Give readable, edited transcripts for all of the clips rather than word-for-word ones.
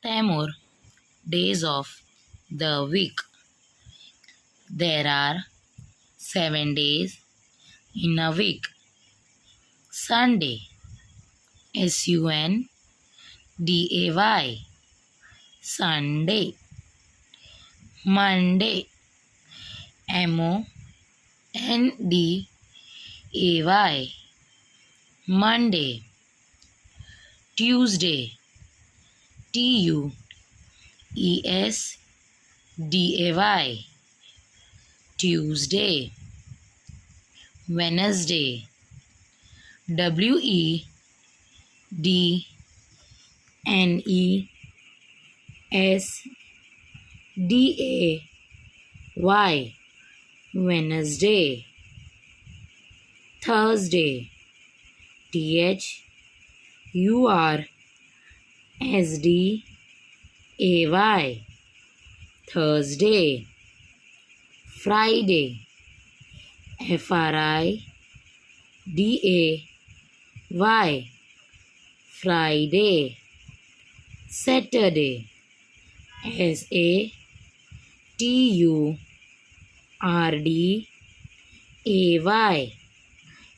more days of the week. There are 7 days in a week. Sunday, Sunday, Sunday. Monday, Monday, Monday. Tuesday, Tuesday, Tuesday. Wednesday, Wednesday, Wednesday. Thursday, Thursday, Thursday. Friday, Friday, Friday. Saturday, Saturday,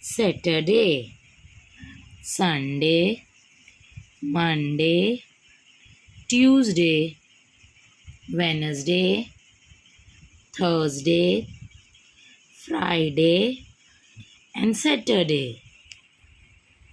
Saturday. Sunday, Monday, Tuesday, Wednesday, Thursday, Friday, and Saturday.